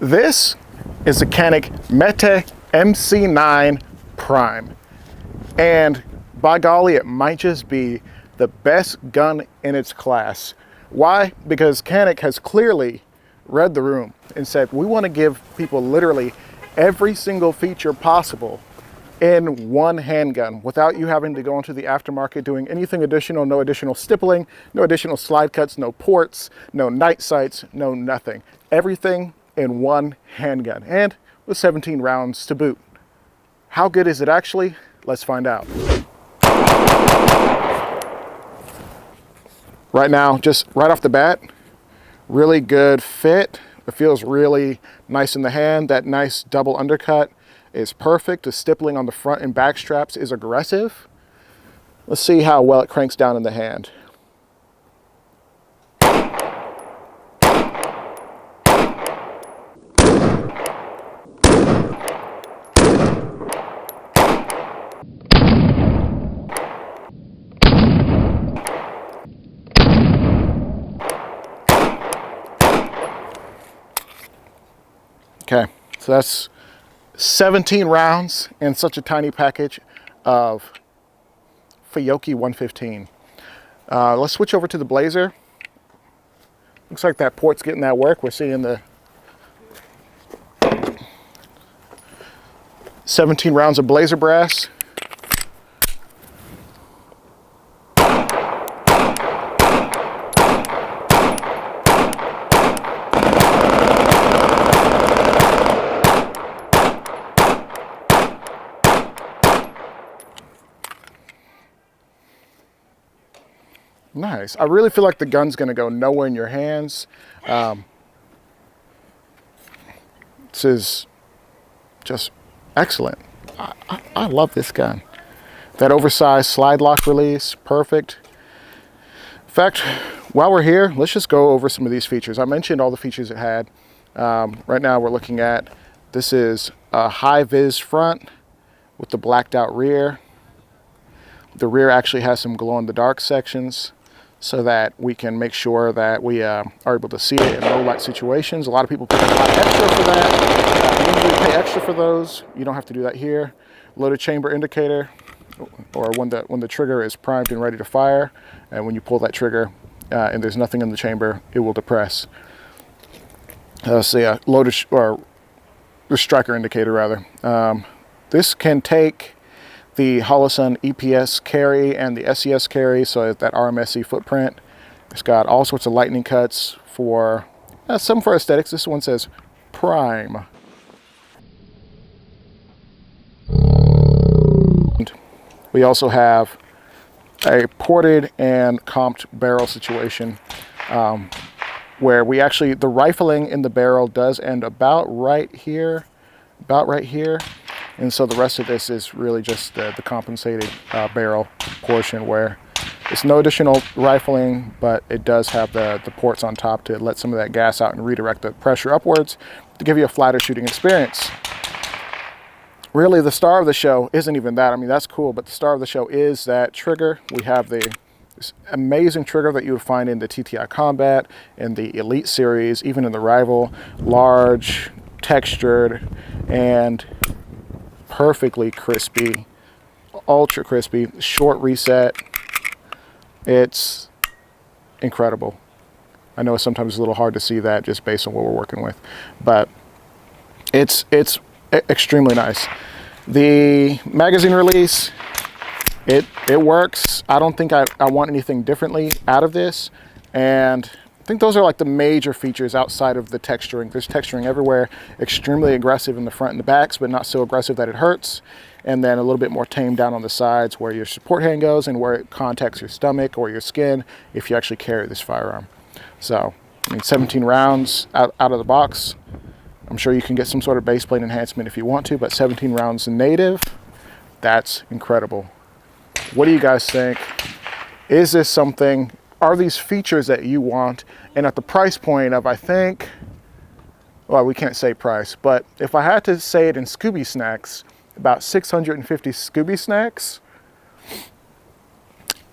This is the Canik Mete MC9 Prime. And by golly, it might just be the best gun in its class. Why? Because Canik has clearly read the room and said, we want to give people literally every single feature possible in one handgun without you having to go into the aftermarket doing anything additional, no additional stippling, no additional slide cuts, no ports, no night sights, no nothing. Everything in one handgun and with 17 rounds to boot. How good is it actually? Let's find out. Right now, just right off the bat, really good fit. It feels really nice in the hand. That nice double undercut is perfect. The stippling on the front and back straps is aggressive. Let's see how well it cranks down in the hand. Okay, so that's 17 rounds in such a tiny package of Fiocchi 115. Let's switch over to the Blazer. Looks like that port's getting that work. We're seeing the 17 rounds of Blazer brass. Nice. I really feel like the gun's going to go nowhere in your hands. This is just excellent. I love this gun. That oversized slide lock release, perfect. In fact, while we're here, let's just go over some of these features. I mentioned all the features it had. Right now we're looking at, this is a high vis front with the blacked out rear. The rear actually has some glow in the dark sections, so that we can make sure that we are able to see it in low light situations. A lot of people pay a lot extra for that. You usually pay extra for those. You don't have to do that here. Loaded chamber indicator, or when the trigger is primed and ready to fire, and when you pull that trigger and there's nothing in the chamber, it will depress. So loaded or the striker indicator rather. This can take the Holosun EPS carry and the SES carry, so that RMSE footprint. It's got all sorts of lightning cuts for some for aesthetics. This one says Prime. We also have a ported and comped barrel situation where we actually, the rifling in the barrel does end about right here. And so the rest of this is really just the compensated barrel portion where it's no additional rifling, but it does have the ports on top to let some of that gas out and redirect the pressure upwards to give you a flatter shooting experience. Really, the star of the show isn't even that. I mean, that's cool, but the star of the show is that trigger. We have this amazing trigger that you would find in the TTI Combat, in the Elite series, even in the Rival. Large, textured, and perfectly crispy, ultra crispy, short reset. It's incredible. I know sometimes it's a little hard to see that just based on what we're working with, but it's extremely nice. The magazine release, it works. I don't think I want anything differently out of this, and I think those are like the major features outside of the texturing. There's texturing everywhere, extremely aggressive in the front and the backs, but not so aggressive that it hurts. And then a little bit more tamed down on the sides where your support hand goes and where it contacts your stomach or your skin if you actually carry this firearm. So, I mean, 17 rounds out of the box. I'm sure you can get some sort of base plate enhancement if you want to, but 17 rounds native, that's incredible. What do you guys think? Is this something? Are these features that you want? And at the price point of, I think, well, we can't say price, but if I had to say it in Scooby snacks, about 650 Scooby snacks,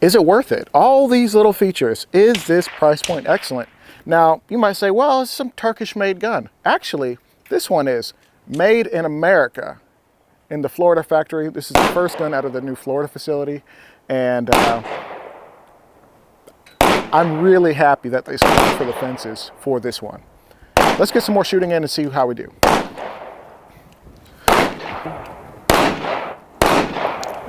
is it worth it? All these little features, is this price point excellent? Now, you might say, well, it's some Turkish-made gun. Actually, This one is made in America in the Florida factory. This is the first gun out of the new Florida facility. And I'm really happy that they swung for the fences for this one. Let's get some more shooting in and see how we do.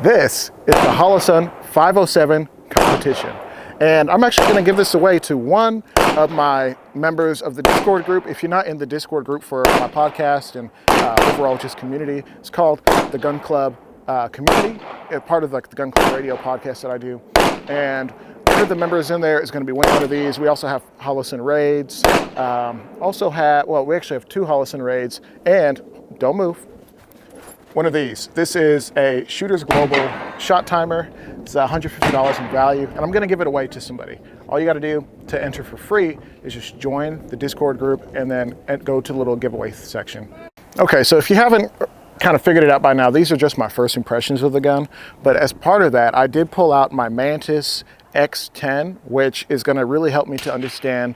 This is the Holosun 507 competition. And I'm actually going to give this away to one of my members of the Discord group. If you're not in the Discord group for my podcast and overall just community, it's called the Gun Club Community. It's part of like the Gun Club Radio podcast that I do. And one of the members in there is going to be winning one of these. We also have Holosun raids. We actually have 2 Holosun raids, and don't move. One of these. This is a Shooters Global shot timer. It's $150 in value, and I'm going to give it away to somebody. All you got to do to enter for free is just join the Discord group and then go to the little giveaway section. Okay, so if you haven't kind of figured it out by now, these are just my first impressions of the gun. But as part of that, I did pull out my Mantis X10, which is going to really help me to understand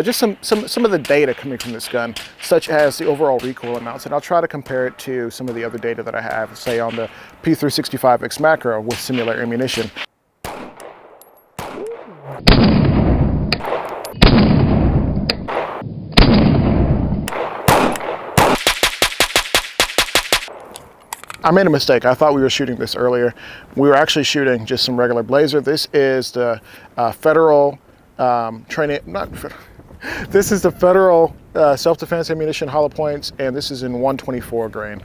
just some of the data coming from this gun, such as the overall recoil amounts. And I'll try to compare it to some of the other data that I have, say on the P365 X-Macro with similar ammunition. I made a mistake. I thought we were shooting this earlier. We were actually shooting just some regular Blazer. This is the federal this is the federal self-defense ammunition hollow points, and this is in 124 grain.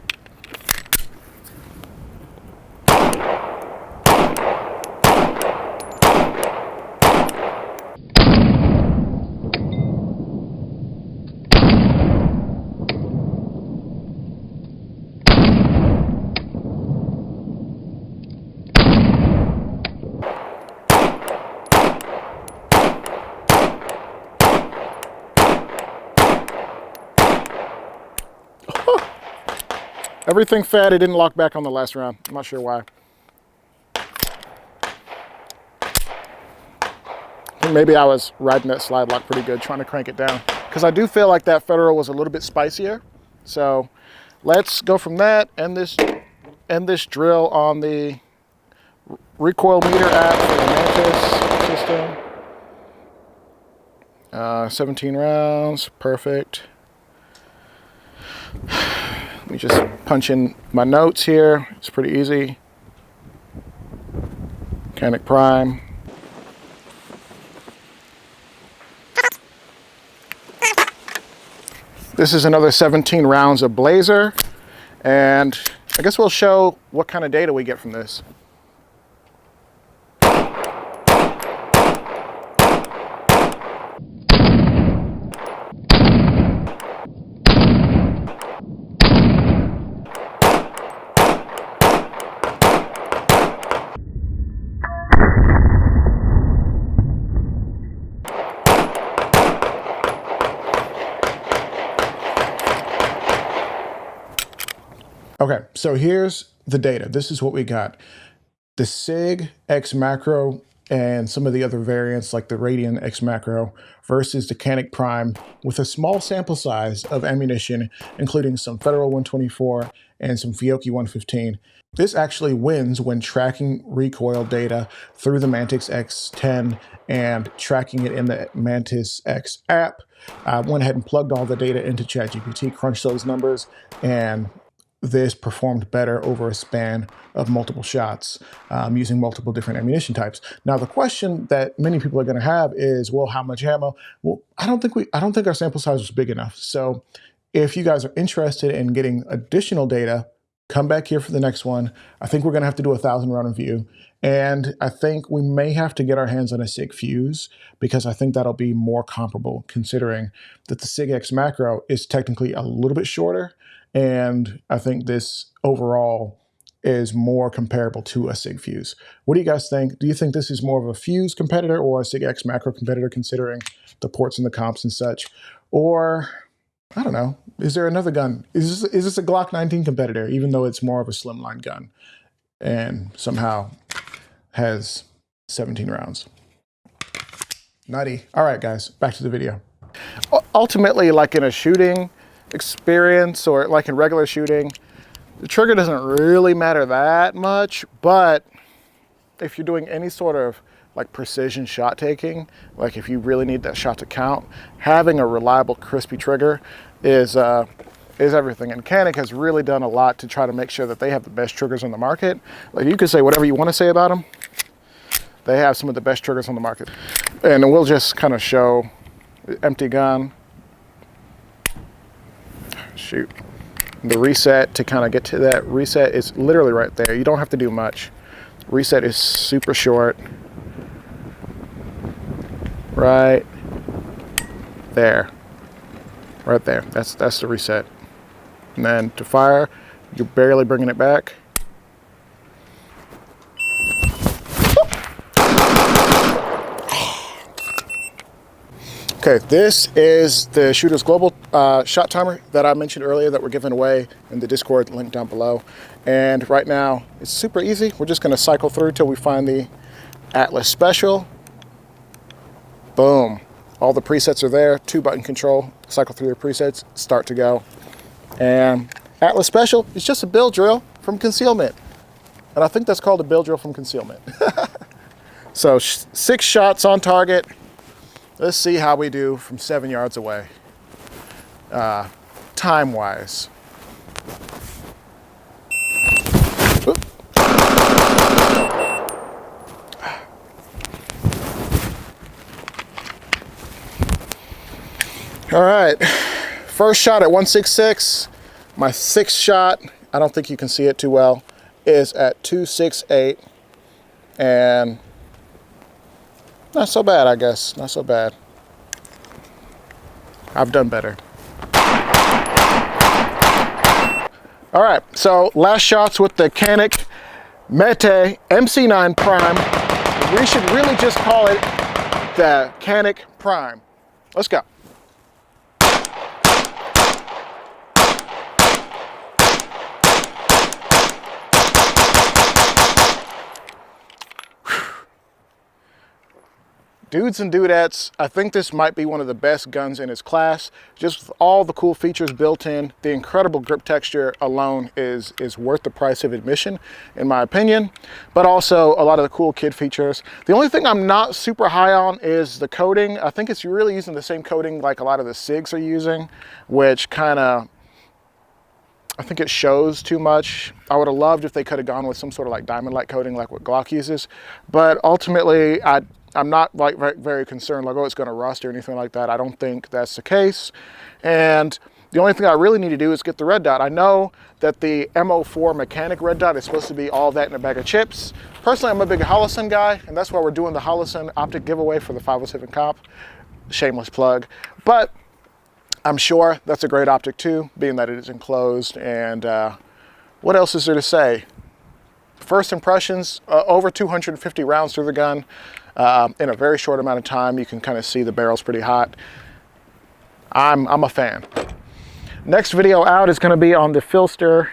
Everything fed, it didn't lock back on the last round. I'm not sure why. I think maybe I was riding that slide lock pretty good, trying to crank it down. Because I do feel like that Federal was a little bit spicier. So let's go from that, end this drill on the recoil meter app for the Mantis system. 17 rounds, perfect. Let me just punch in my notes here. It's pretty easy. Canik Prime. This is another 17 rounds of Blazer, and I guess we'll show what kind of data we get from this. Okay, so here's the data. This is what we got. The SIG X-Macro and some of the other variants like the Radian X-Macro versus the Canik Prime with a small sample size of ammunition, including some Federal 124 and some Fiocchi 115. This actually wins when tracking recoil data through the Mantis X10 and tracking it in the Mantis X app. I went ahead and plugged all the data into ChatGPT, crunched those numbers, and this performed better over a span of multiple shots using multiple different ammunition types. Now, the question that many people are going to have is, well, how much ammo? Well, I don't think our sample size was big enough. So if you guys are interested in getting additional data, come back here for the next one. I think we're going to have to do a 1,000 round review. And I think we may have to get our hands on a SIG fuse because I think that'll be more comparable, considering that the SIG X-Macro is technically a little bit shorter. And I think this overall is more comparable to a SIG fuse. What do you guys think? Do you think this is more of a fuse competitor or a SIG X-Macro competitor, considering the ports and the comps and such? Or, I don't know, is there another gun? Is this a Glock 19 competitor, even though it's more of a slimline gun and somehow has 17 rounds? Nutty. All right, guys, back to the video. Ultimately, like in a shooting experience or like in regular shooting, the trigger doesn't really matter that much, but if you're doing any sort of like precision shot taking, like if you really need that shot to count, having a reliable, crispy trigger is everything. And Canik has really done a lot to try to make sure that they have the best triggers on the market. Like, you can say whatever you want to say about them, they have some of the best triggers on the market. And we'll just kind of show empty gun. Shoot. The reset to kind of get to that reset is literally right there. You don't have to do much. Reset is super short. Right there. Right there. That's the reset. And then to fire, you're barely bringing it back. Okay, this is the Shooter's Global shot timer that I mentioned earlier that we're giving away in the Discord link down below. And right now, it's super easy. We're just gonna cycle through till we find the Atlas Special. Boom. All the presets are there, 2-button control, cycle through the presets, start to go. And Atlas Special is just a bill drill from concealment. And I think that's called a bill drill from concealment. So 6 shots on target. Let's see how we do from 7 yards away, time-wise. All right, first shot at 166. My 6th shot, I don't think you can see it too well, is at 268. And not so bad, I guess. Not so bad. I've done better. All right, so last shots with the Canik Mete MC9 Prime. We should really just call it the Canik Prime. Let's go. Dudes and dudettes, I think this might be one of the best guns in its class. Just with all the cool features built in, the incredible grip texture alone is worth the price of admission, in my opinion. But also a lot of the cool kid features. The only thing I'm not super high on is the coating. I think it's really using the same coating like a lot of the SIGs are using, which kind of, I think it shows too much. I would have loved if they could have gone with some sort of like diamond-like coating like what Glock uses. But ultimately, I'm not like very concerned like, oh, it's gonna rust or anything like that. I don't think that's the case. And the only thing I really need to do is get the red dot. I know that the MO4 mechanic red dot is supposed to be all that in a bag of chips. Personally, I'm a big Holosun guy, and that's why we're doing the Holosun optic giveaway for the 507 Comp. Shameless plug. But I'm sure that's a great optic too, being that it is enclosed. And what else is there to say? First impressions, over 250 rounds through the gun. In a very short amount of time. You can kind of see the barrel's pretty hot. I'm a fan. Next video out is going to be on the Filster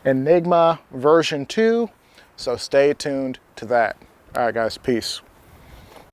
Enigma version 2, so stay tuned to that. All right, guys, peace.